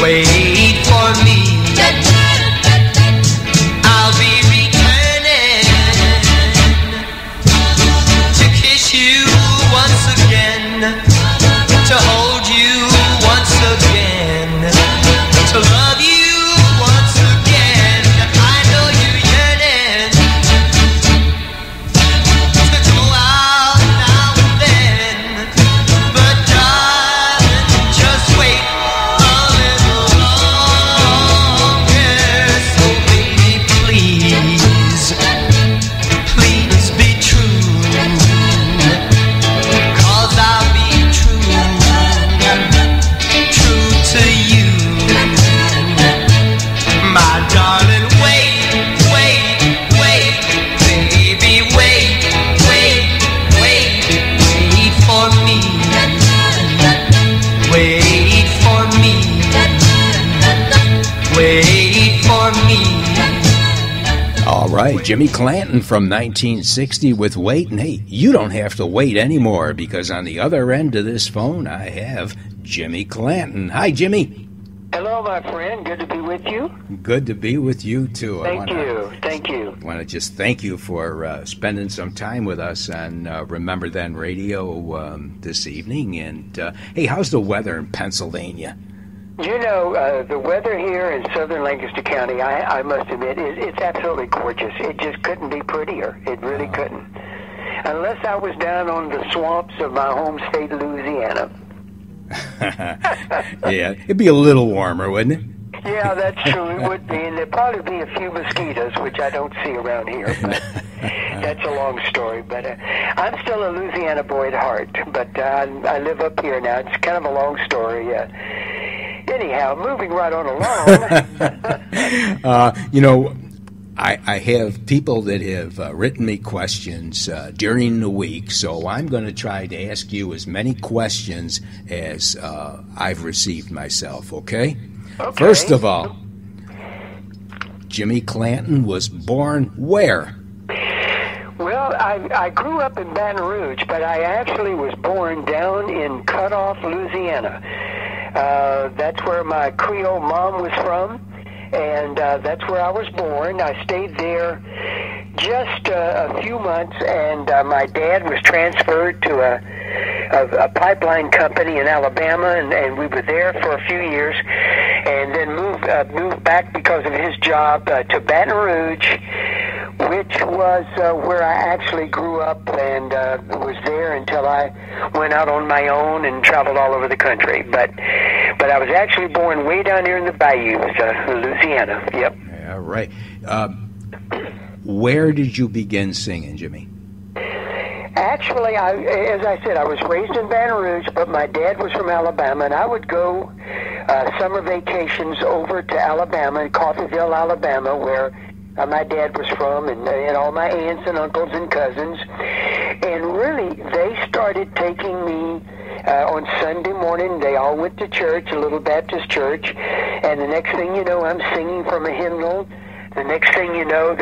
Wait for me. I'll be returning to kiss you once again, to hold you once again, to love you once again. I know you're yearning to go out now and then, but darling, just wait a little longer. So baby, please, please be true, 'cause I'll be true, true to you. My darling, wait, wait, wait, baby, wait, wait, wait, wait for me, wait for me, wait for me. All right, Jimmy Clanton from 1960 with Wait. And hey, you don't have to wait anymore, because on the other end of this phone, I have Jimmy Clanton. Hi, Jimmy. Hello, my friend. Good to be with you. Good to be with you, too. Thank you. Thank you. I want to just thank you for spending some time with us on Remember Then Radio this evening. And, hey, how's the weather in Pennsylvania? You know, the weather here in southern Lancaster County, I must admit, it's absolutely gorgeous. It just couldn't be prettier. It really couldn't. Unless I was down on the swamps of my home state, Louisiana. Yeah, it'd be a little warmer, wouldn't it? Yeah, that's true. It would be. And there'd probably be a few mosquitoes, which I don't see around here. But that's a long story. But I'm still a Louisiana boy at heart. But I live up here now. It's kind of a long story. Anyhow, moving right on along. You know, I have people that have written me questions during the week, so I'm going to try to ask you as many questions as I've received myself, okay? Okay. First of all, Jimmy Clanton was born where? Well, I grew up in Baton Rouge, but I actually was born down in Cutoff, Louisiana. That's where my Creole mom was from, and that's where I was born. I stayed there just a few months, and my dad was transferred to a pipeline company in Alabama, and we were there for a few years, and then moved back because of his job to Baton Rouge, which was where I actually grew up, and was there until I went out on my own and traveled all over the country. But I was actually born way down here in the bayous, Louisiana. Yep. Yeah, right. Where did you begin singing, Jimmy? Actually, as I said, I was raised in Baton Rouge, but my dad was from Alabama, and I would go summer vacations over to Alabama, in Coffeyville, Alabama, where my dad was from, and all my aunts and uncles and cousins. And really, they started taking me on Sunday morning. They all went to church, a little Baptist church, and the next thing you know, I'm singing from a hymnal. The next thing you know,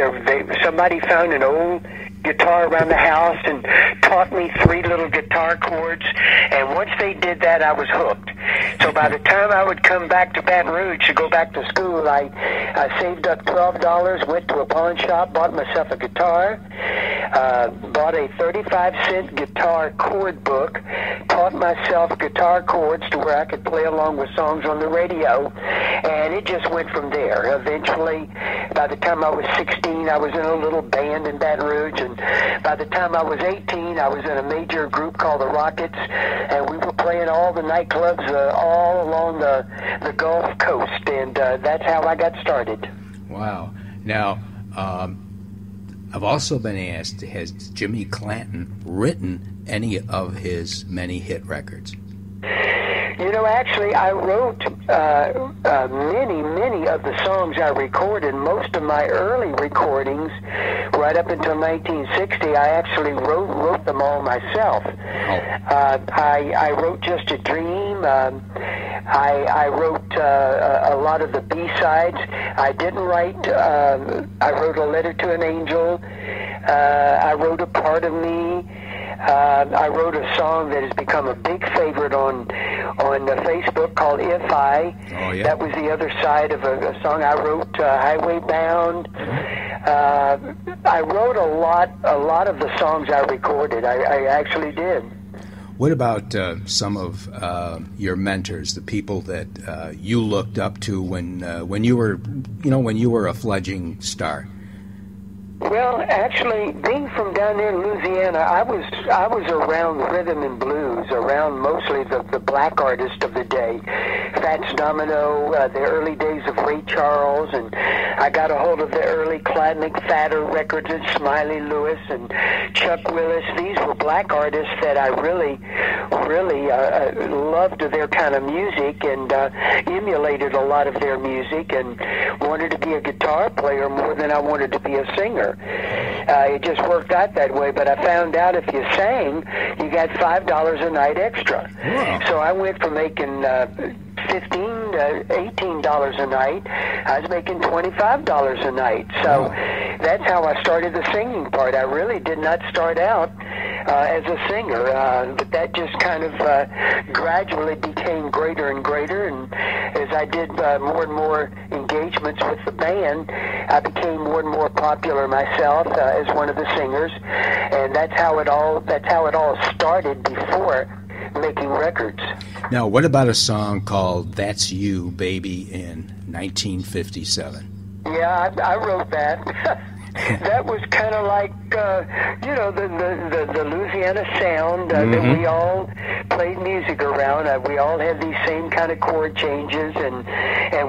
somebody found an old guitar around the house and taught me 3 little guitar chords, and once they did that, I was hooked. So by the time I would come back to Baton Rouge to go back to school, I saved up $12, went to a pawn shop, bought myself a guitar, bought a 35-cent guitar chord book, taught myself guitar chords to where I could play along with songs on the radio, and it just went from there. Eventually, by the time I was 16, I was in a little band in Baton Rouge, and by the time I was 18, I was in a major group called the Rockets, and we were playing all the nightclubs all along the Gulf Coast, and that's how I got started. Wow. Now, I've also been asked, has Jimmy Clanton written any of his many hit records? You know, actually, I wrote many of the songs I recorded. Most of my early recordings, right up until 1960, I actually wrote them all myself. I wrote Just a Dream. I wrote a lot of the B-sides. I didn't write, I wrote A Letter to an Angel. I wrote A Part of Me. I wrote a song that has become a big favorite on Facebook called If I. Oh, yeah. That was the other side of a song I wrote, Highway Bound. I wrote a lot of the songs I recorded. I actually did. What about some of your mentors, the people that you looked up to when you were a fledgling star? Well, actually, being from down there in Louisiana, I was around rhythm and blues, around mostly the black artists of the day, Fats Domino, the early days of Ray Charles, and I got a hold of the early Clyde McFadder records and Smiley Lewis and Chuck Willis. These were black artists that I really loved their kind of music and emulated a lot of their music and wanted to be a guitar player more than I wanted to be a singer. It just worked out that way, but I found out if you sang, you got $5 a night extra. Wow. So I went from making $15 to $18 a night. I was making $25 a night. So that's how I started the singing part. I really did not start out as a singer, but that just kind of gradually became greater and greater, and as I did more and more engagements with the band, I became more and more popular myself as one of the singers, and that's how it all started before making records. Now, what about a song called "That's You, Baby" in 1957? Yeah, I wrote that. That was kind of like, the Louisiana sound that we all played music around. We all had these same kind of chord changes, and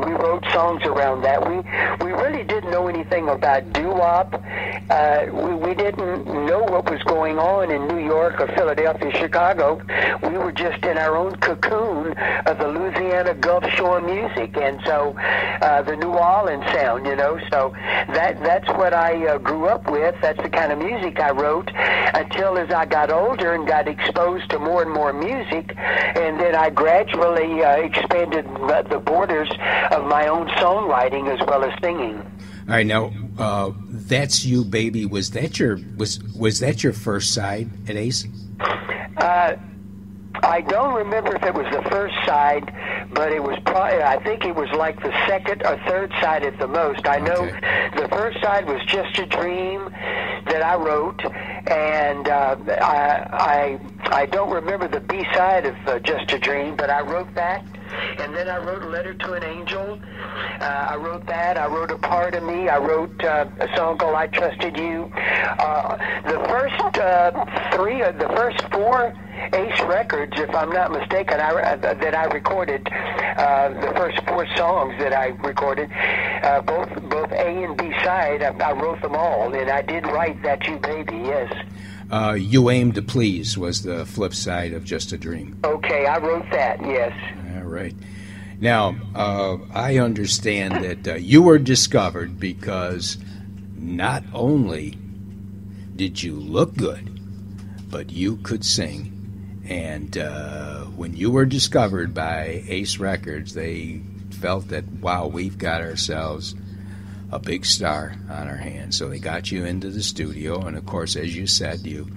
we wrote songs around that. We really didn't know anything about doo-wop. We didn't know what was going on in New York or Philadelphia, Chicago. We were just in our own cocoon of the Louisiana Gulf Shore music, and so the New Orleans sound, so that's what I grew up with. That's the kind of music I wrote until as I got older and got exposed to more and more music, and then I gradually expanded the borders of my own songwriting as well as singing. All right, now "That's You, Baby." Was that your first side at Ace? I don't remember if it was the first side, but it was probably, I think it was like the second or third side at the most. I know the first side was Just a Dream that I wrote, and I don't remember the B-side of Just a Dream, but I wrote that. And then I wrote A Letter to an Angel. I wrote that. I wrote A Part of Me. I wrote a song called I Trusted You. The first four Ace records, if I'm not mistaken, that I recorded, the first four songs that I recorded, both A and B side, I wrote them all, and I did write That You Baby, yes. You Aim to Please was the flip side of Just a Dream. Okay, I wrote that, yes. All right. Now, I understand that you were discovered because not only did you look good, but you could sing. And when you were discovered by Ace Records, they felt that, wow, we've got ourselves a big star on our hands. So they got you into the studio, and of course, as you said, you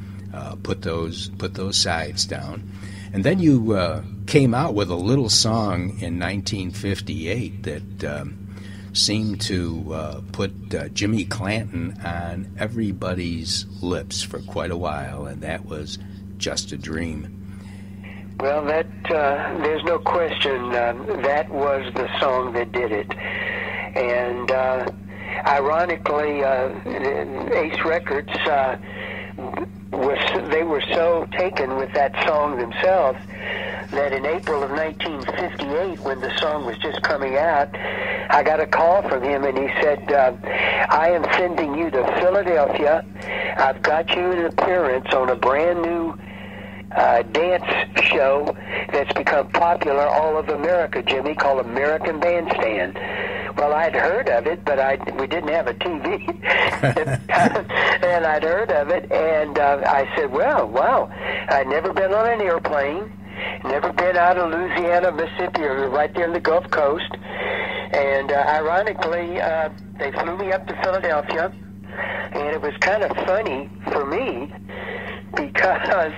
put those sides down. And then you came out with a little song in 1958 that seemed to put Jimmy Clanton on everybody's lips for quite a while, and that was Just a Dream. Well, there's no question that was the song that did it. And ironically, Ace Records, they were so taken with that song themselves that in April of 1958, when the song was just coming out, I got a call from him, and he said, I am sending you to Philadelphia. I've got you an appearance on a brand new dance show that's become popular all over America, Jimmy, called American Bandstand. Well, I'd heard of it, but we didn't have a TV. And I'd heard of it, and I said, well, wow, I'd never been on an airplane, never been out of Louisiana, Mississippi, or right there in the Gulf Coast. And ironically, they flew me up to Philadelphia, and it was kind of funny for me because,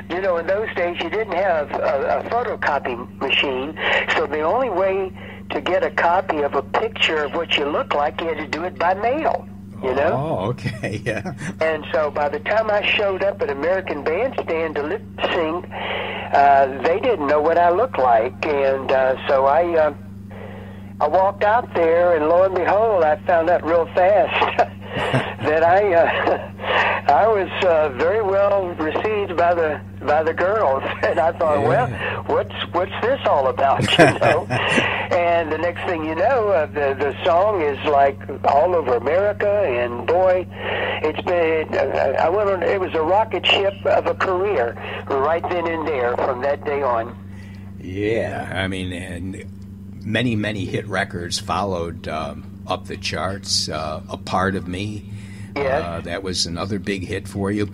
you know, in those days you didn't have a photocopy machine, so the only way to get a copy of a picture of what you look like, you had to do it by mail, you know? Oh, okay, yeah. And so by the time I showed up at American Bandstand to lip sync, they didn't know what I looked like, and so I walked out there, and lo and behold, I found out real fast that I was very well received by the girls, and I thought, well, what's this all about, you know? And the next thing you know, the song is like all over America, and boy, it's been I went on. It was a rocket ship of a career right then and there from that day on. Yeah, I mean, and many hit records followed up the charts. A Part of Me, that was another big hit for you.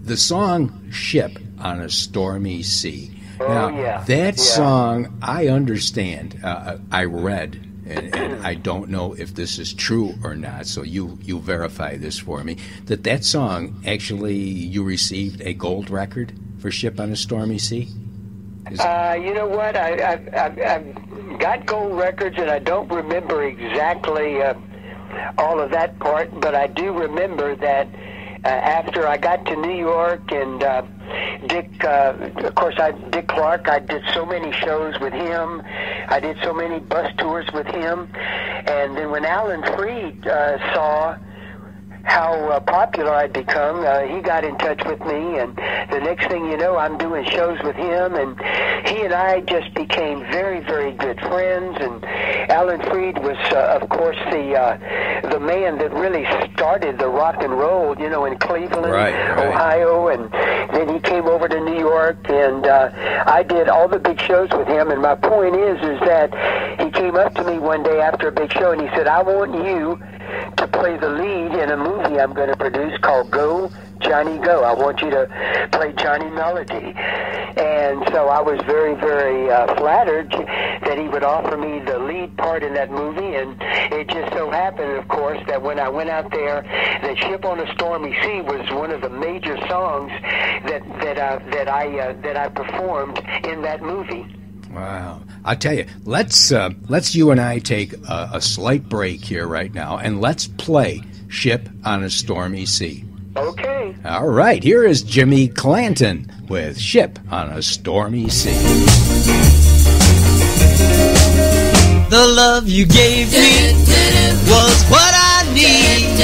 The song Ship on a Stormy Sea. That song, I understand. I read, and I don't know if this is true or not, so you verify this for me, that song, actually, you received a gold record for Ship on a Stormy Sea? You know what? I've got gold records, and I don't remember exactly all of that part, but I do remember that after I got to New York, and Dick Clark, I did so many shows with him. I did so many bus tours with him. And then when Alan Freed saw how popular I'd become, he got in touch with me, and the next thing you know, I'm doing shows with him, and he and I just became very, very good friends. And Alan Freed was, of course, the man that really started the rock and roll, you know, in Cleveland, Ohio, and then he came over to New York, and I did all the big shows with him. And my point is that he came up to me one day after a big show, and he said, "I want you to play the lead in a movie I'm going to produce called Go, Johnny, Go. I want you to play Johnny Melody." And so I was very, very flattered that he would offer me the lead part in that movie. And it just so happened, of course, that when I went out there, that Ship on a Stormy Sea was one of the major songs that I performed in that movie. Wow. I'll tell you, let's you and I take a slight break here right now, and let's play Ship on a Stormy Sea. Okay. All right, here is Jimmy Clanton with Ship on a Stormy Sea. The love you gave me was what I need,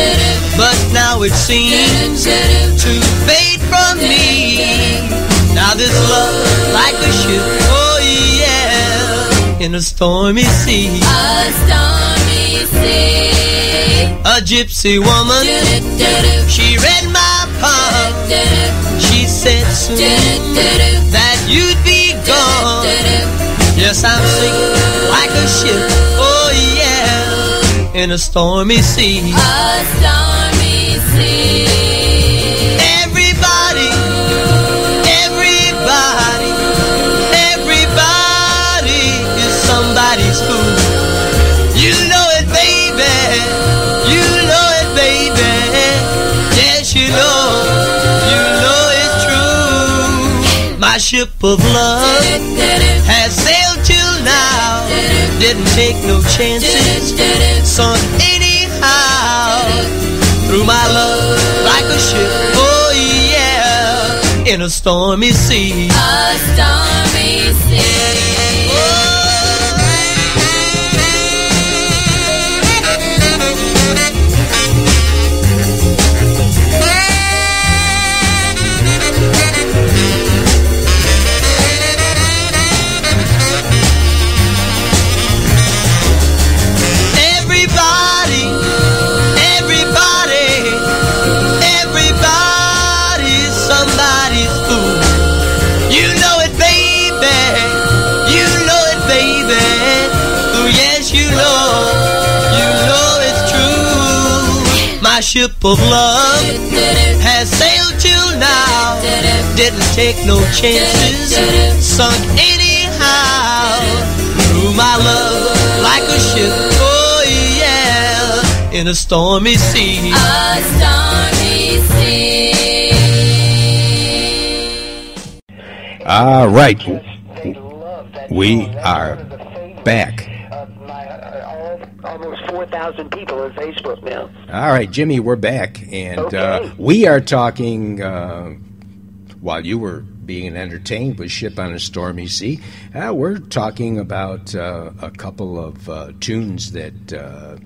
but now it seems to fade from me. Now this love like a ship, oh yeah, in a stormy sea. A stormy sea. A gypsy woman, she read my palm. She said soon that you'd be gone. Yes, I'm sinking like a ship, oh yeah, in a stormy sea. A stormy sea. Somebody's fool. You know it, baby. You know it, baby. Yes, you know it's true. My ship of love has sailed till now. Didn't take no chances, sunk anyhow. Through my love like a ship, oh yeah, in a stormy sea. A stormy sea. My ship of love has sailed till now. Didn't take no chances, sunk anyhow. Through my love like a ship, oh yeah, in a stormy sea. A stormy sea. All right. They love that We song. That's are one of the favorites back. Of almost 4,000 people on Facebook now. All right, Jimmy, we're back. And Okay. we are talking, while you were being entertained with Ship on a Stormy Sea, we're talking about a couple of tunes that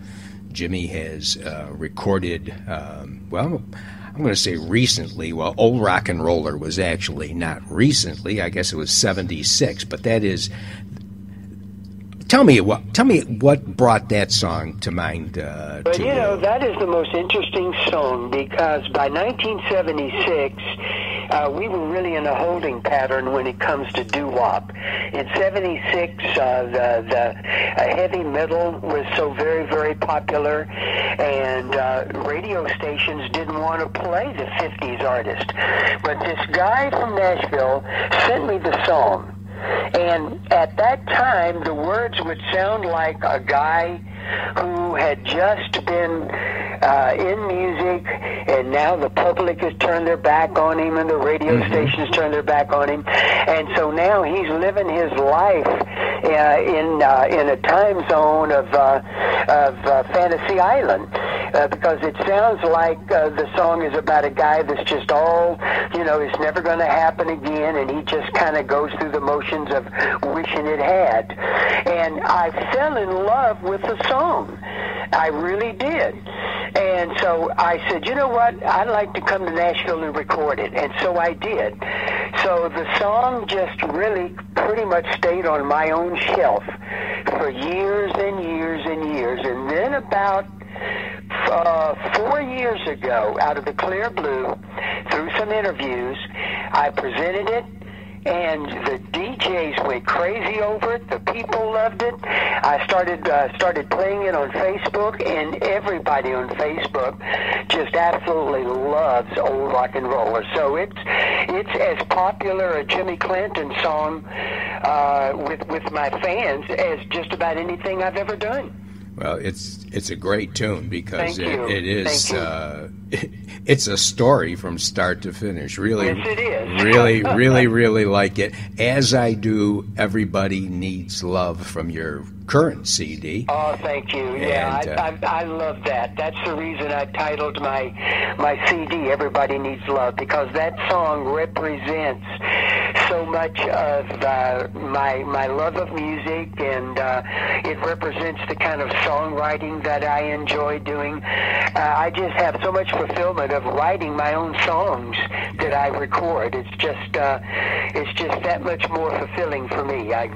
Jimmy has recorded, well, I'm going to say recently. Well, Old Rock and Roller was actually not recently. I guess it was 76, but that is... Tell me what brought that song to mind. But you know, that is the most interesting song because by 1976, we were really in a holding pattern when it comes to doo-wop. In 76, the heavy metal was so very, very popular, and radio stations didn't want to play the 50s artist. But this guy from Nashville sent me the song. And at that time, the words would sound like a guy who had just been in music, and now the public has turned their back on him, and the radio stations turned their back on him, and so now he's living his life in a time zone of Fantasy Island. Because it sounds like the song is about a guy that's just all, it's never going to happen again, and he just kind of goes through the motions of wishing it had. And I fell in love with the song. I really did. And so I said, you know what, I'd like to come to Nashville and record it. And so I did. So the song just really pretty much stayed on my own shelf for years and years and years. And then about 4 years ago, out of the clear blue, through some interviews, I presented it, and the DJs went crazy over it. The people loved it. I started playing it on Facebook, and everybody on Facebook just absolutely loves Old Rock and Roller. So it's as popular a Jimmy Clanton song with my fans as just about anything I've ever done. Well, it's a great tune because it is Thank it's a story from start to finish. Really, Yes, it is. really like it. As I do, Everybody Needs Love from your current CD. Oh, thank you. Yeah, And, I love that. That's the reason I titled my CD "Everybody Needs Love," because that song represents so much of my love of music, and it represents the kind of songwriting that I enjoy doing. I just have so much fulfillment of writing my own songs that I record. It's just that much more fulfilling for me. I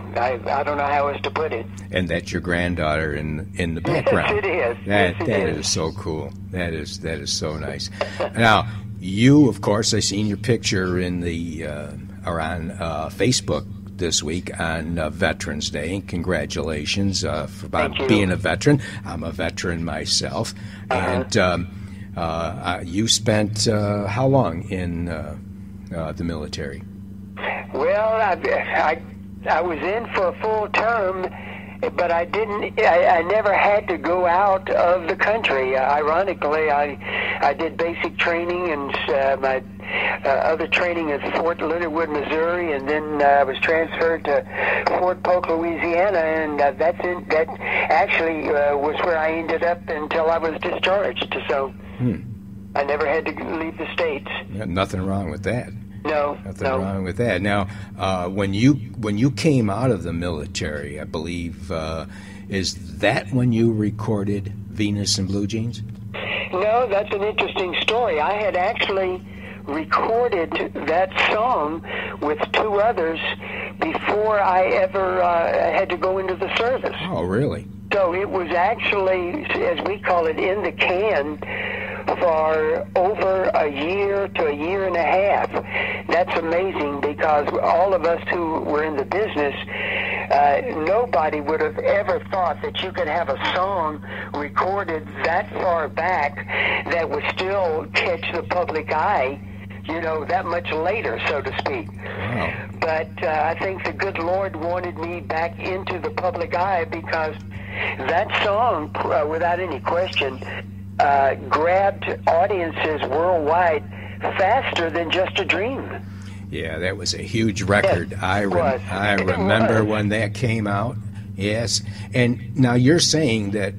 don't know how else to put it. And that's your granddaughter in the background. Yes, it is. That is so cool. That is so nice. Now, you, of course, I seen your picture in the or on Facebook this week on Veterans Day. Congratulations for being a veteran. I'm a veteran myself. And you spent how long in the military? Well, I was in for a full term, but I never had to go out of the country. Ironically, I did basic training and my other training at Fort Leonard Wood, Missouri, and then I was transferred to Fort Polk, Louisiana, and that actually was where I ended up until I was discharged. So I never had to leave the States. Yeah, nothing wrong with that. No, Nothing wrong with that. Now, when you came out of the military, I believe, is that when you recorded Venus and Blue Jeans? No, that's an interesting story. I had actually recorded that song with two others before I ever had to go into the service. Oh, really? So it was actually, as we call it, in the can for over a year to a year and a half. That's amazing because all of us who were in the business, nobody would have ever thought that you could have a song recorded that far back that would still catch the public eye, that much later, so to speak. Wow. But I think the good Lord wanted me back into the public eye because that song, without any question, grabbed audiences worldwide faster than Just a Dream. Yeah, that was a huge record. Yes, I it was. remember It was. when that came out. Yes, and now you're saying that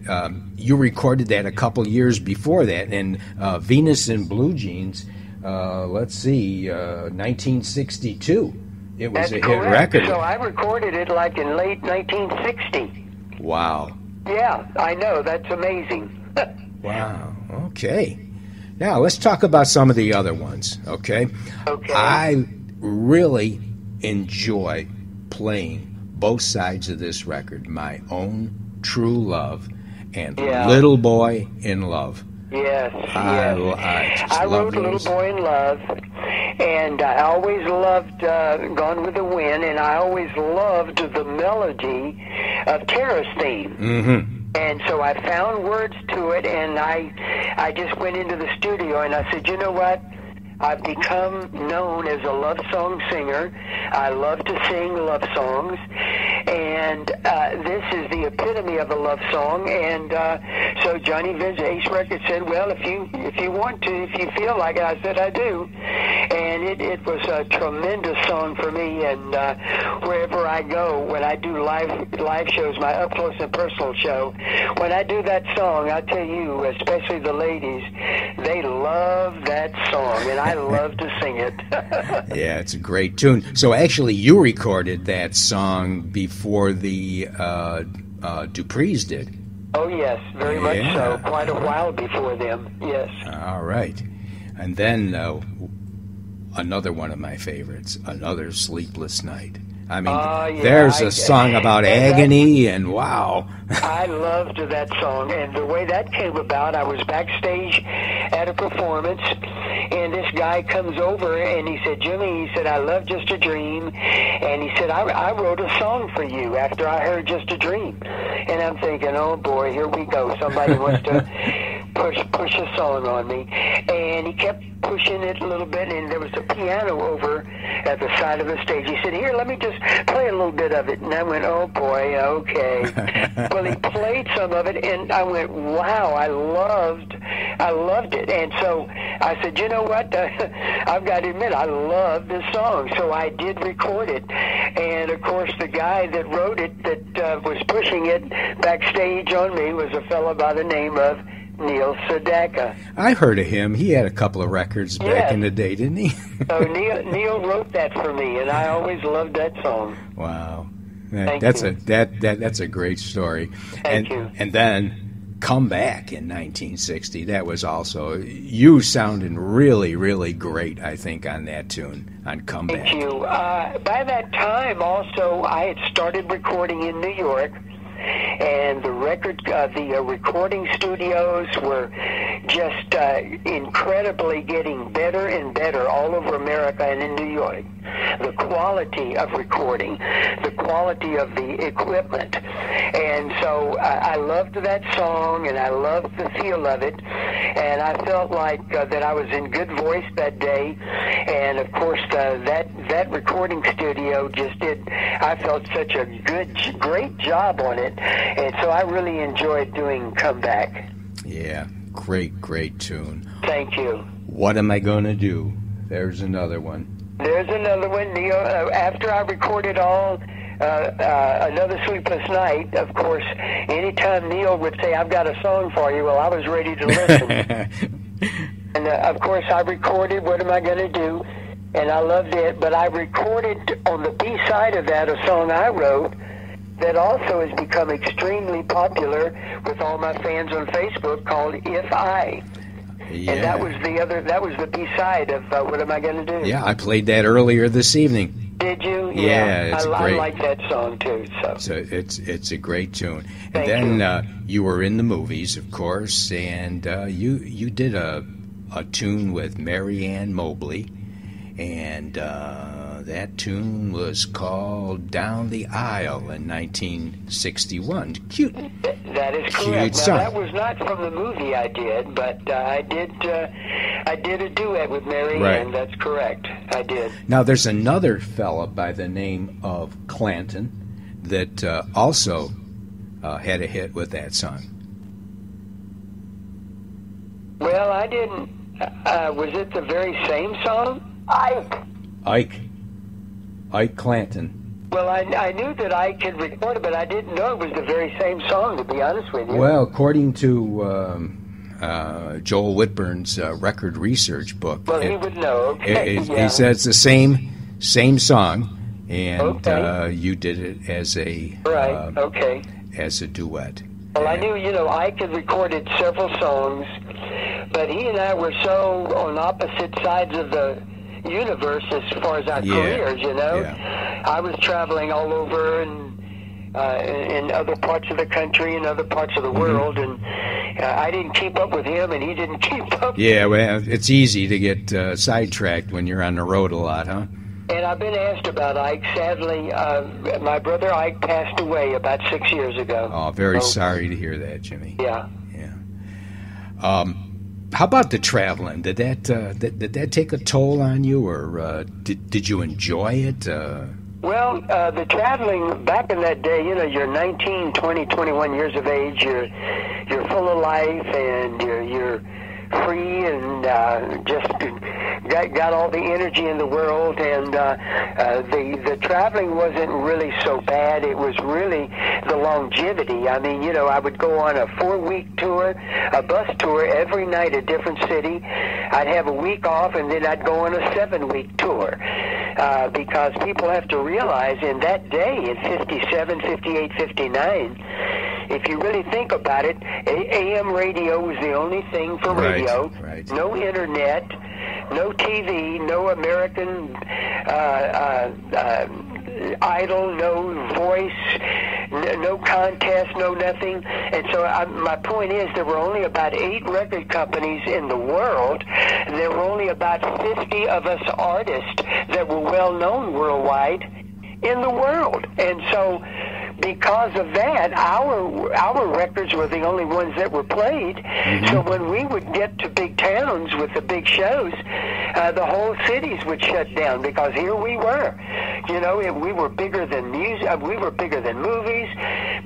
you recorded that a couple years before that, and Venus in Blue Jeans. Let's see, 1962. It was That's a hit correct. record. So I recorded it like in late 1960. Wow. Yeah, I know. That's amazing. Wow. Okay. Now let's talk about some of the other ones. Okay. Okay. I really enjoy playing both sides of this record. My Own True Love and Yeah. Little Boy in Love. Yes, I yes. just I love wrote Little those. Boy in Love, and I always loved Gone with the Wind, and I always loved the melody of Tara's theme. Mm-hmm. And so I found words to it, and I just went into the studio, and I said, you know what? I've become known as a love song singer. I love to sing love songs, and this is the epitome of a love song. And so Johnny Vince Ace Records said, "Well, if you want to, if you feel like it," I said, "I do." And it was a tremendous song for me. And wherever I go, when I do live shows, my up close and personal show, when I do that song, I tell you, especially the ladies, they love that song, and I love to sing it. Yeah, it's a great tune. So actually, you recorded that song before the Duprees did. Oh, yes, very much Yeah. so. Quite a while before them, yes. All right. And then another one of my favorites, Another Sleepless Night. I mean, Yeah, there's a song about agony, and wow. I loved that song, and the way that came about, I was backstage at a performance, and this guy comes over, and he said, "Jimmy," he said, "I love Just a Dream," and he said, I wrote a song for you after I heard Just a Dream. And I'm thinking, oh boy, here we go. Somebody wants to push a song on me. And he kept pushing it a little bit, and there was a piano over at the side of the stage. He said, "Here, let me just play a little bit of it." And I went, "Oh boy, okay." Well, he played some of it, and I went, "Wow, I loved it." And so I said, "You know what? I've got to admit, I love this song." So I did record it. And of course, the guy that wrote it, that was pushing it backstage on me, was a fellow by the name of Neil Sedaka. I heard of him. He had a couple of records back Yes. in the day, didn't he? So Neil wrote that for me, and I always loved that song. Wow. Thank That's you. that's a great story. Thank you. And then Come Back in 1960. That was also, you sounded really, really great, I think, on that tune, on Come Back. Thank you. By that time, also, I had started recording in New York, and the recording studios were just incredibly getting better and better all over America and in New York. The quality of recording, the quality of the equipment. And so I loved that song, and I loved the feel of it, and I felt like that I was in good voice that day. And of course, that recording studio just did, I felt such a great job on it. And so I really enjoyed doing Come Back. Yeah, great tune. Thank you. What Am I Gonna Do? There's another one. There's another one, Neil. After I recorded all Another Sleepless Night, of course, anytime Neil would say, "I've got a song for you," well, I was ready to listen. And of course, I recorded What Am I Gonna Do? And I loved it. But I recorded on the B-side of that a song I wrote that also has become extremely popular with all my fans on Facebook, called If I. Yeah. And that was the B-side of What Am I Gonna Do? Yeah, I played that earlier this evening. Did you? Yeah, it's I great. like that song too. So it's a great tune. And Thank then you were in the movies, of course, and you did a tune with Mary Ann Mobley, and that tune was called Down the Aisle in 1961. Cute. That is Cute correct. Now, song. that was not from the movie I did, but I did a duet with Mary Right. Ann. That's correct. I did. Now, there's another fella by the name of Clanton that also had a hit with that song. Well, I didn't. Was it the very same song? Ike Clanton. Well, I knew that I could record it, but I didn't know it was the very same song, to be honest with you. Well, according to Joel Whitburn's record research book, Well, he would know. Okay. He says the same song, and Okay. you did it as a Right, okay. as a duet. Well, I knew, Ike had recorded several songs, but he and I were so on opposite sides of the universe as far as our careers, Yeah. I was traveling all over and in other parts of the country and other parts of the world, and I didn't keep up with him, and he didn't keep up. Yeah, well, it's easy to get sidetracked when you're on the road a lot, huh? And I've been asked about Ike. Sadly, my brother Ike passed away about 6 years ago. Oh, very sorry to hear that, Jimmy. Yeah. Yeah. How about the traveling? Did that take a toll on you, or did you enjoy it? Well, the traveling back in that day, you're 19, 20, 21 years of age. You're full of life, and you're free, and just got all the energy in the world. And the traveling wasn't really so bad. It was really the longevity. I mean, I would go on a 4-week tour, a bus tour every night, a different city. I'd have a week off, and then I'd go on a 7-week tour. Because people have to realize in that day, in 57, 58, 59, if you really think about it, AM radio was the only thing for radio. Right. No internet, no TV, no American Idol, no Voice, no contest, no nothing. And so my point is there were only about 8 record companies in the world. There were only about 50 of us artists that were well known worldwide in the world. And so because of that, our records were the only ones that were played. So when we would get to big towns with the big shows, the whole cities would shut down because here we were. We were bigger than music. We were bigger than movies,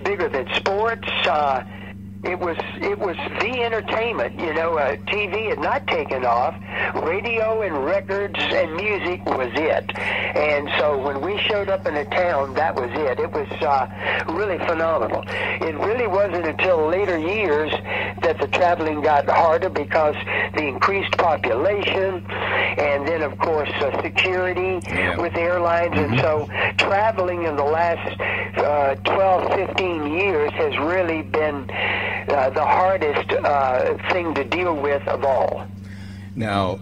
bigger than sports. It was the entertainment. TV had not taken off. Radio and records and music was it. And so when we showed up in a town, that was it. It was really phenomenal. It really wasn't until later years that the traveling got harder because the increased population and then, of course, security with airlines. And so traveling in the last 12, 15 years has really been the hardest thing to deal with of all. Now,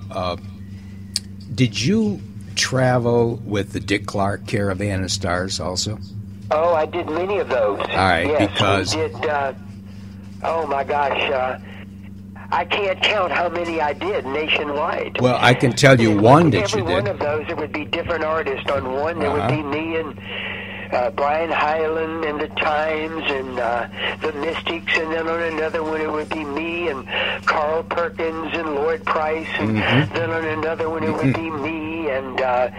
did you travel with the Dick Clark Caravan of Stars also? Oh, I did many of those. All right, yes, because we did. Oh my gosh, I can't count how many I did nationwide. Well, I can tell you one that you Every did. one of those, there would be different artists. On one, there would be me and Brian Hyland and the Times and the Mystics, and then on another one it would be me and Carl Perkins and Lloyd Price, and then on another one it would be me and the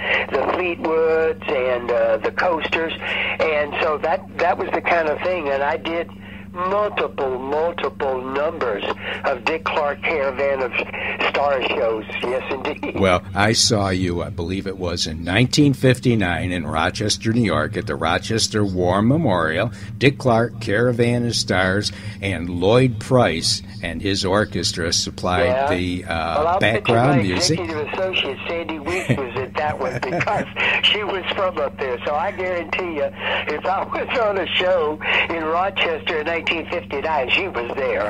Fleetwoods and the Coasters, and so that was the kind of thing, and I did multiple numbers of Dick Clark Caravan of Star shows. Yes, indeed. Well, I saw you, I believe it was in 1959 in Rochester, New York, at the Rochester War Memorial. Dick Clark, Caravan of Stars, and Lloyd Price and his orchestra supplied the background music. My executive associate, Sandy Weeks, was at that one because she was from up there. So I guarantee you, if I was on a show in Rochester in 1959, she was there.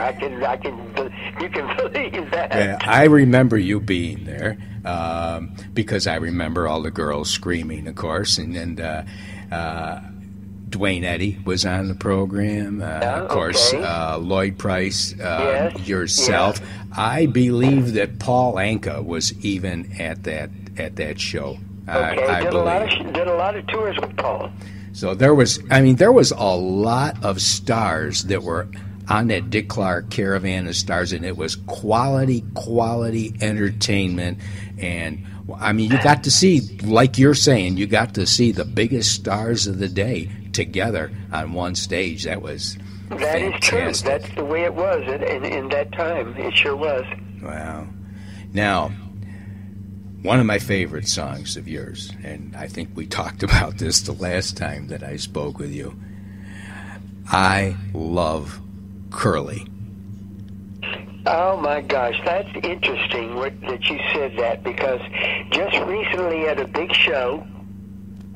You can believe that. Yeah, I remember you being there because I remember all the girls screaming, of course, and then Dwayne Eddy was on the program. Of course, Lloyd Price, yourself. Yes. I believe that Paul Anka was even at that show. I believe. Did a lot of tours with Paul. So there was a lot of stars that were on that Dick Clark Caravan of Stars, and it was quality entertainment. And I mean, you got to see, like you're saying, you got to see the biggest stars of the day together on one stage. That was fantastic. Is true. That's the way it was in that time. It sure was. Wow. Now, one of my favorite songs of yours, and I think we talked about this the last time that I spoke with you. I love Curly. Oh my gosh, that's interesting that you said that, because just recently at a big show,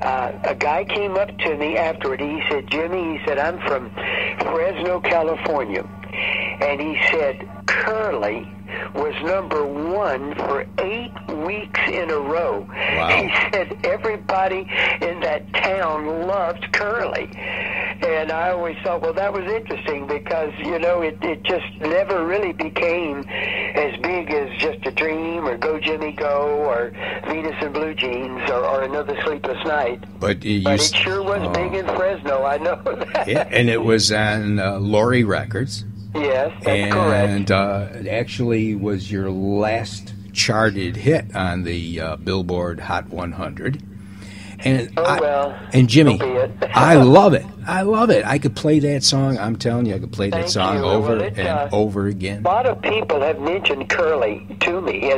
a guy came up to me afterward. He said, Jimmy, he said, I'm from Fresno, California. And he said, Curly was number one for 8 weeks in a row. Wow. He said everybody in that town loved Curly. And I always thought, well, that was interesting because, you know, it just never really became as big as Just a Dream or Go Jimmy Go or Venus in Blue Jeans or Another Sleepless Night. But it sure was big in Fresno, I know that. Yeah, and it was on Lori Records. Yes, that's correct. And it actually was your last charted hit on the Billboard Hot 100. And and Jimmy, I love it. I love it. I could play that song. I'm telling you, I could play that song over and over again. A lot of people have mentioned Curly to me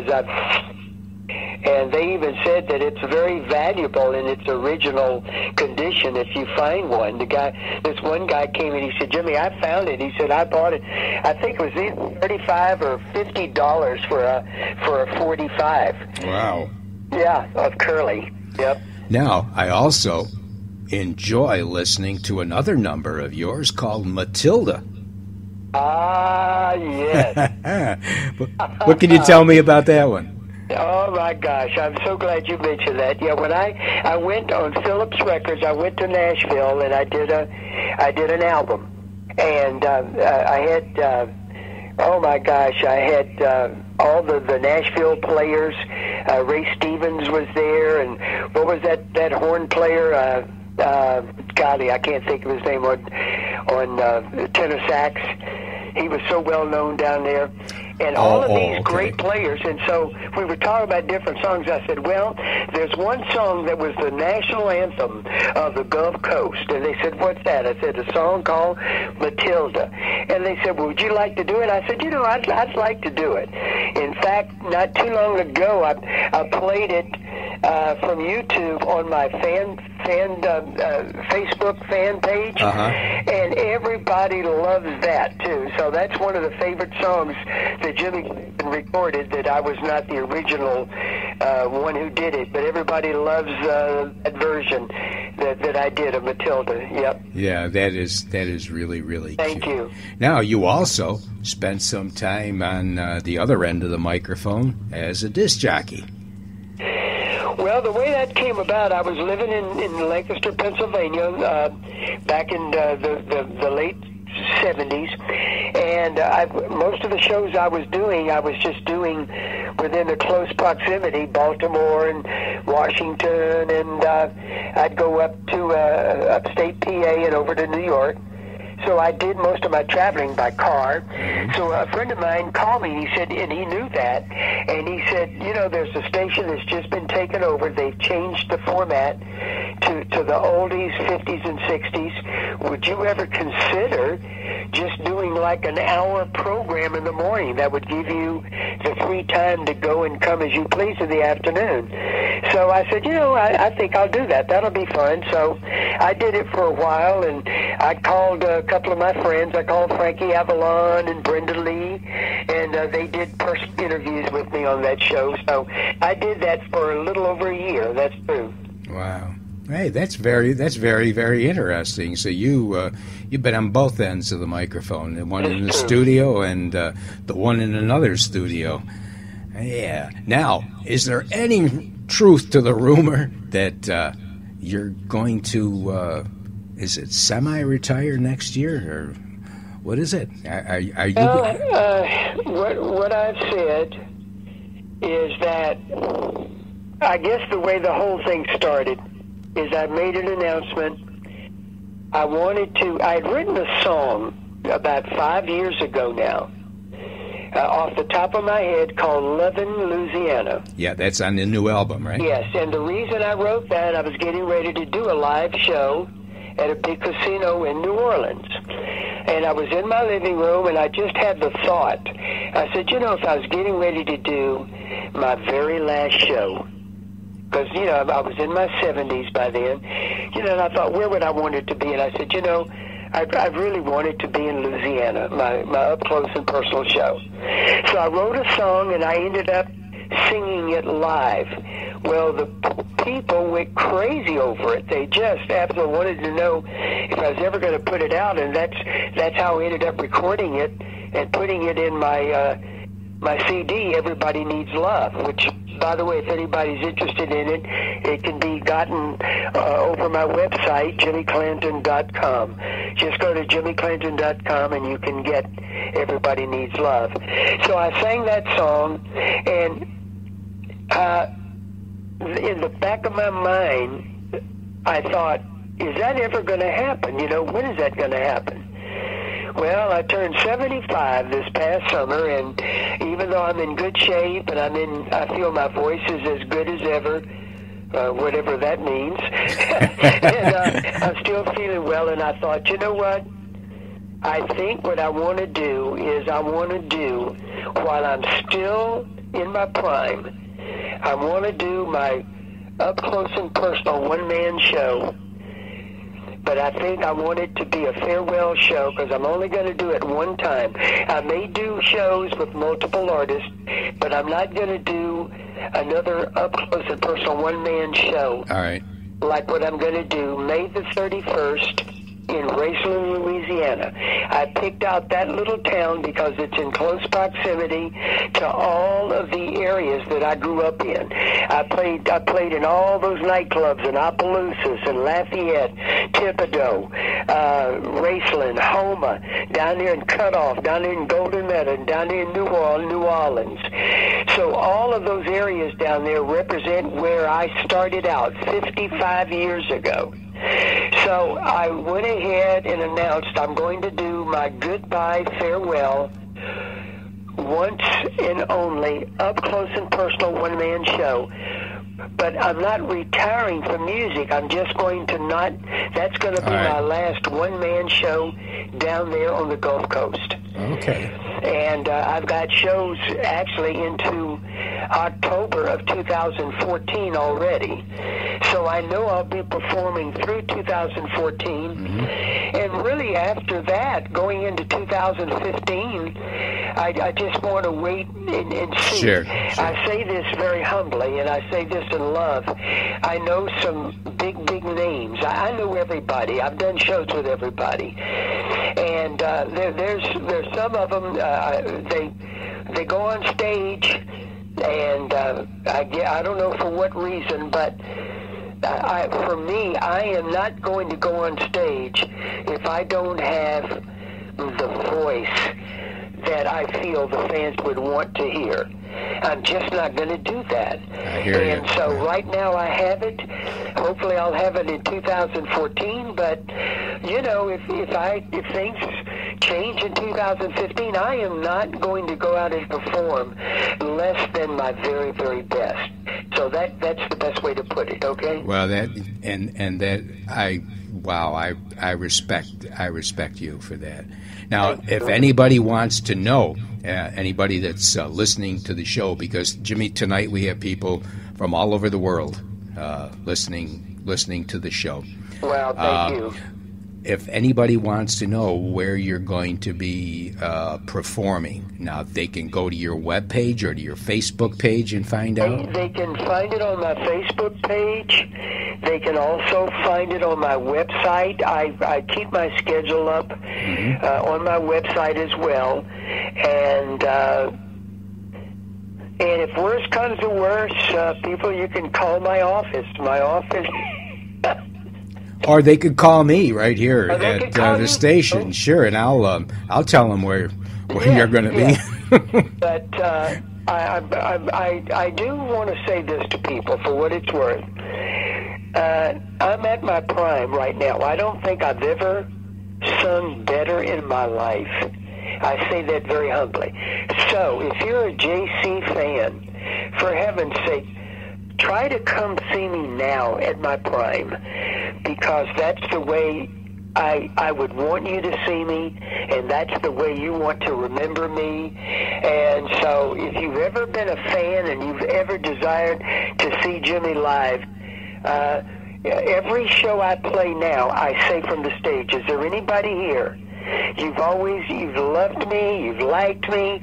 and they even said that it's very valuable in its original condition if you find one. This one guy came and he said, Jimmy, I found it. He said, I bought it. I think it was either $35 or $50 for a 45. Wow. Yeah, of Curly. Yep. Now, I also enjoy listening to another number of yours called Matilda. Ah, yes. What can you tell me about that one? Oh my gosh, I'm so glad you mentioned that. Yeah, when I went on Phillips Records, I went to Nashville and I did an album, and I had oh my gosh, I had all the Nashville players. Ray Stevens was there, and what was that horn player? Golly, I can't think of his name on tenor sax. He was so well known down there. And all of these great players. And so we were talking about different songs. I said, well, there's one song that was the national anthem of the Gulf Coast. And they said, what's that? I said, a song called Matilda. And they said, well, would you like to do it? I said, you know, I'd like to do it. In fact, not too long ago, I played it from YouTube on my Facebook fan page. And everybody loves that, too. So that's one of the favorite songs that Jimmy recorded, that I was not the original one who did it, but everybody loves that version that I did of Matilda. Yep. Yeah, that is really, really Thank you. Now, you also spent some time on the other end of the microphone as a disc jockey. Well, the way that came about, I was living in Lancaster, Pennsylvania, back in the late 70s, and most of the shows I was just doing within a close proximity, Baltimore and Washington, and I'd go up to upstate PA and over to New York. So I did most of my traveling by car. So a friend of mine called me, he said, and he knew that, and he said, you know, there's a station that's just been taken over. They've changed the format to the oldies, 50s, and 60s. Would you ever consider just doing like an hour program in the morning that would give you the free time to go and come as you please in the afternoon? So I said, you know, I think I'll do that. That'll be fun. So I did it for a while, and I called a couple of my friends. I called Frankie Avalon and Brenda Lee, and they did personal interviews with me on that show. So I did that for a little over a year. That's true. Wow. Hey, that's very, very interesting. So you've been on both ends of the microphone, the one in the studio and the one in another studio. Yeah. Now, is there any truth to the rumor that you're going to, is it semi-retire next year, or what is it? Are you? What I've said is that I guess the way the whole thing started is I made an announcement. I had written a song about 5 years ago now, off the top of my head, called Lovin' Louisiana. Yeah, that's on the new album, right? Yes, and the reason I wrote that, I was getting ready to do a live show at a big casino in New Orleans. And I was in my living room, and I just had the thought. I said, you know, if I was getting ready to do my very last show. Because, you know, I was in my 70s by then, you know, and I thought, where would I want it to be? And I said, you know, I really wanted to be in Louisiana, my up-close and personal show. So I wrote a song, and I ended up singing it live. Well, the people went crazy over it. They just absolutely wanted to know if I was ever going to put it out, and that's how I ended up recording it and putting it in my my CD, Everybody Needs Love, which, by the way, if anybody's interested in it, it can be gotten over my website, jimmyclanton.com. Just go to jimmyclanton.com and you can get Everybody Needs Love. So I sang that song, and in the back of my mind, I thought, is that ever going to happen? You know, when is that going to happen? Well, I turned 75 this past summer, and even though I'm in good shape and I feel my voice is as good as ever, whatever that means, and I'm still feeling well, and I thought, you know what? I think what I want to do is I want to do, while I'm still in my prime, I want to do my up-close and personal one-man show. But I think I want it to be a farewell show because I'm only going to do it one time. I may do shows with multiple artists, but I'm not going to do another up-close and personal one-man show. All right. Like what I'm going to do May the 31st in Raceland, Louisiana. I picked out that little town because it's in close proximity to all of the areas that I grew up in. I played in all those nightclubs in Opelousas and Lafayette, Thibodaux, Raceland, Houma, down there in Cutoff, down there in Golden Meadow, and down there in New Orleans. So all of those areas down there represent where I started out 55 years ago. So I went ahead and announced I'm going to do my goodbye farewell once and only up-close and personal one-man show. But I'm not retiring from music. I'm just going to that's going to be my last one-man show down there on the Gulf Coast. Okay. And I've got shows actually into October of 2014 already. So I know I'll be performing through 2014. Mm-hmm. And really after that, going into 2015, I just want to wait and see. Sure. I say this very humbly, and I say this in love. I know some big names. I know everybody. I've done shows with everybody. And there's some of them, they go on stage, and I don't know for what reason, but for me, I am not going to go on stage if I don't have the voice that I feel the fans would want to hear. I'm just not going to do that. I hear you. And so right now I have it. Hopefully I'll have it in 2014. But you know, if things change in 2015, I am not going to go out and perform less than my very, very best. So that's the best way to put it. Okay. Well, I respect you for that. Now, if anybody wants to know, anybody that's listening to the show, because Jimmy, tonight we have people from all over the world listening to the show. Well, thank you. If anybody wants to know where you're going to be performing, now they can go to your webpage or to your Facebook page and find out? They can find it on my Facebook page. They can also find it on my website. I keep my schedule up on my website as well. And if worse comes to worse, people, you can call my office. My office... Or they could call me right here at the station, sure, and I'll tell them where you're going to be. But I do want to say this to people for what it's worth. I'm at my prime right now. I don't think I've ever sung better in my life. I say that very humbly. So if you're a JC fan, for heaven's sake, try to come see me now at my prime, because that's the way I would want you to see me, and that's the way you want to remember me. And so if you've ever been a fan and you've ever desired to see Jimmy live, every show I play now, I say from the stage, is there anybody here? You've loved me, you've liked me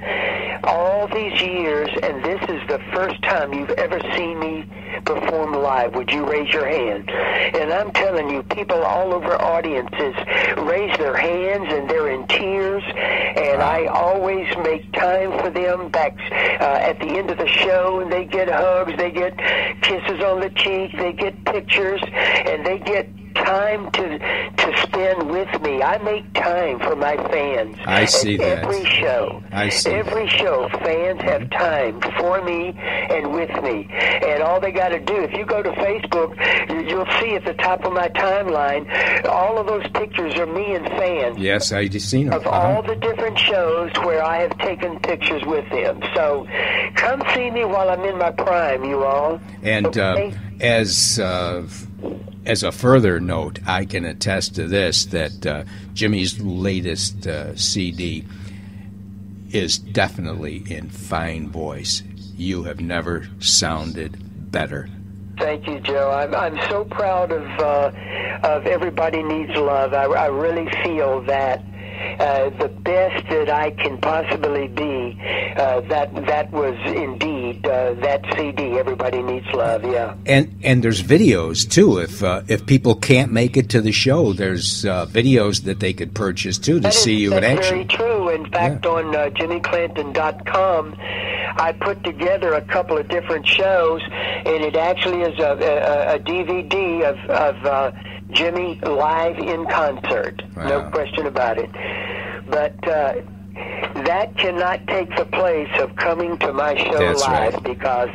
all these years, and this is the first time you've ever seen me perform live. Would you raise your hand? And I'm telling you, people all over audiences raise their hands, and they're in tears, and I always make time for them back at the end of the show, and they get hugs, they get kisses on the cheek, they get pictures, and they get time to spend with me. I make time for my fans. I see that. Every show. I see every show, fans have time for me and with me. And all they got to do, if you go to Facebook, you'll see at the top of my timeline, all of those pictures are me and fans. Yes, I just seen them. Of all the different shows where I have taken pictures with them. So come see me while I'm in my prime, you all. And okay? As a further note, I can attest to this, that Jimmy's latest CD is definitely in fine voice. You have never sounded better. Thank you, Joe. I'm so proud of Everybody Needs Love. I really feel that the best that I can possibly be, that was indeed that CD, Everybody Needs Love, yeah. And there's videos, too. If people can't make it to the show, there's videos that they could purchase, too, to see you in action. That's very true. In fact, on JimmyClanton.com, I put together a couple of different shows, and it actually is a DVD of Jimmy live in concert. Wow. No question about it. But that cannot take the place of coming to my show That's live, right. because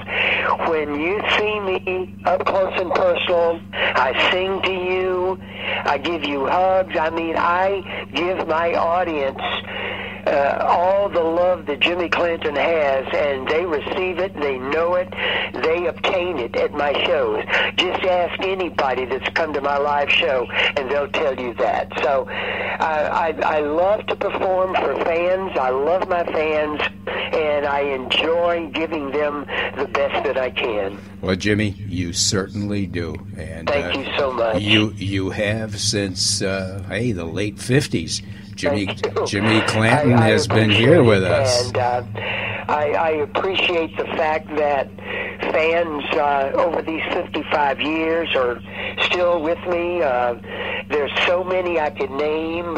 when you see me up close and personal, I sing to you, I give you hugs. I mean, I give my audience all the love that Jimmy Clanton has, and they receive it, they know it, they obtain it at my shows. Just ask anybody that's come to my live show, and they'll tell you that. So I love to perform for fans. I love my fans, and I enjoy giving them the best that I can. Well, Jimmy, you certainly do. And thank you so much. You have since, the late 50s. Jimmy Thank Clanton I has been here with us. And I appreciate the fact that fans over these 55 years are still with me. There's so many I could name,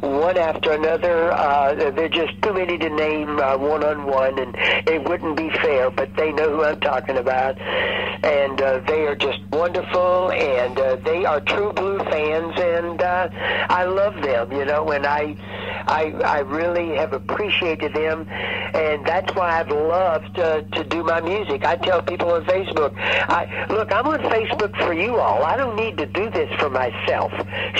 one after another. There are just too many to name one-on-one, and it wouldn't be fair, but they know who I'm talking about. And they are just wonderful, and they are true blue fans, and I love them, and I really have appreciated them, and that's why I've loved to do my music. I tell people on Facebook, look, I'm on Facebook for you all. I don't need to do this for myself.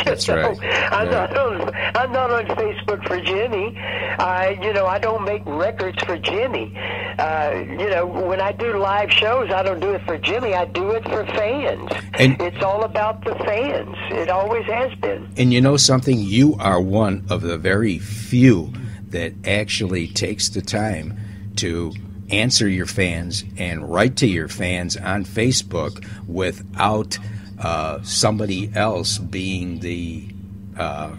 That's right. I'm not on Facebook for Jimmy. I don't make records for Jimmy. When I do live shows, I don't do it for Jimmy. I do it for fans. And it's all about the fans. It always has been. And you know something? You are one of the very few that actually takes the time to answer your fans and write to your fans on Facebook without somebody else being the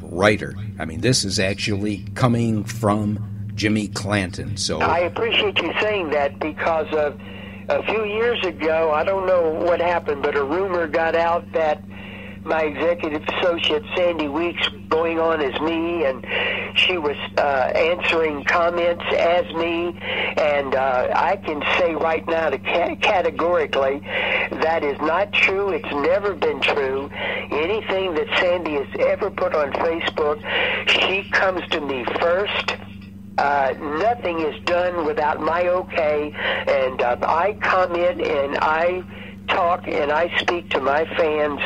writer. I mean, this is actually coming from Jimmy Clanton. So I appreciate you saying that, because a few years ago, I don't know what happened, but a rumor got out that my executive associate, Sandy Weeks, going on as me, and she was answering comments as me, and I can say right now categorically that is not true. It's never been true. Anything that Sandy has ever put on Facebook, she comes to me first. Nothing is done without my okay, and I comment and I talk and I speak to my fans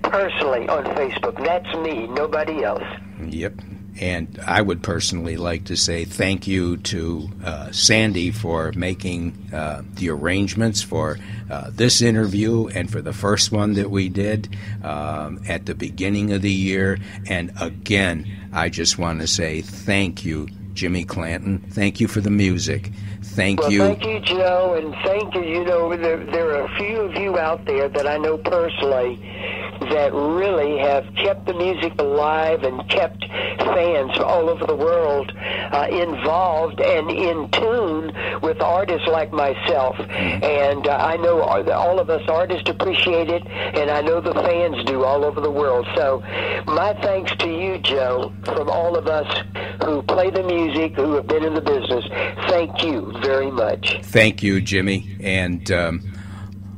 personally on Facebook. That's me, nobody else. Yep. And I would personally like to say thank you to Sandy for making the arrangements for this interview and for the first one that we did at the beginning of the year. And again, I just want to say thank you, Jimmy Clanton. Thank you for the music. Thank you. Thank you, Joe, and thank you. You know, there are a few of you out there that I know personally that really have kept the music alive and kept fans all over the world involved and in tune with artists like myself. And I know all of us artists appreciate it, and I know the fans do all over the world. So my thanks to you, Joe, from all of us who play the music, who have been in the business. Thank you very much. Thank you, Jimmy. And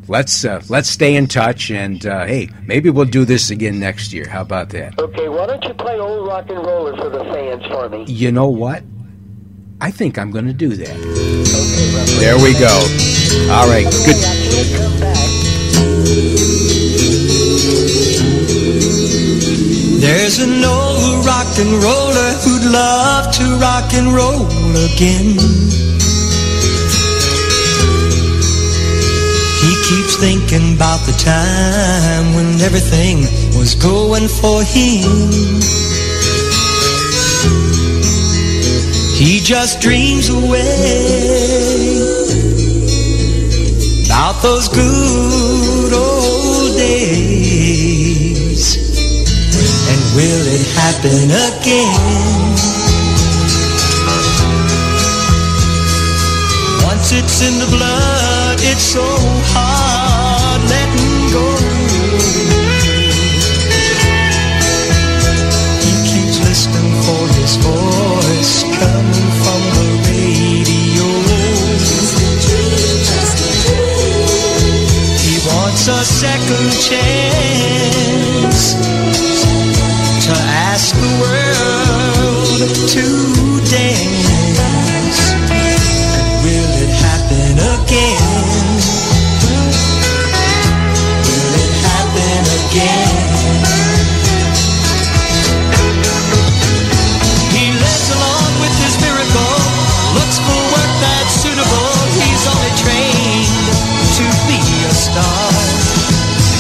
let's stay in touch, and hey, maybe we'll do this again next year. How about that? Okay, why don't you play Old Rock and Roller for the fans for me? You know what? I think I'm going to do that. Okay, well, there we go. All right, good. Come back. There's an old rock and roller who'd love to rock and roll again. He keeps thinking about the time when everything was going for him. He just dreams away about those good old days. And will it happen again? Once it's in the blood, it's so hard letting go. He keeps listening for his voice coming from the radio. He wants a second chance to ask the world to dance. And will it happen again? Will it happen again? He lives along with his miracle, looks for work that's suitable. He's only trained to be a star,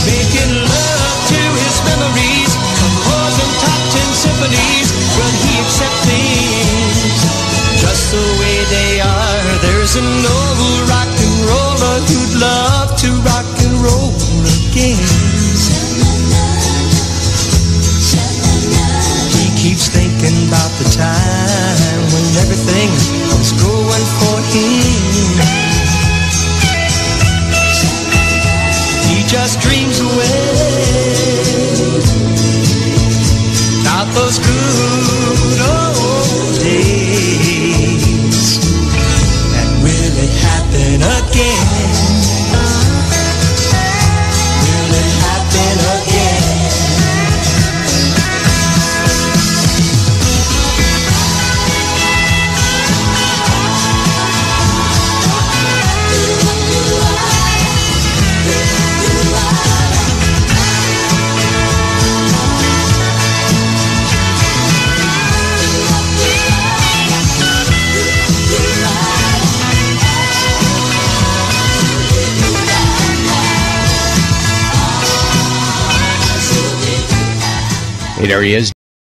making love to his memories, composing top 10 symphonies. Will he accept things just the way they are? There's an old rock and roller who'd love to rock and roll again. He keeps thinking about the time when everything was going for him. He just dreams away about those good old days. And will it happen again? Will it happen again? Hey, there he is.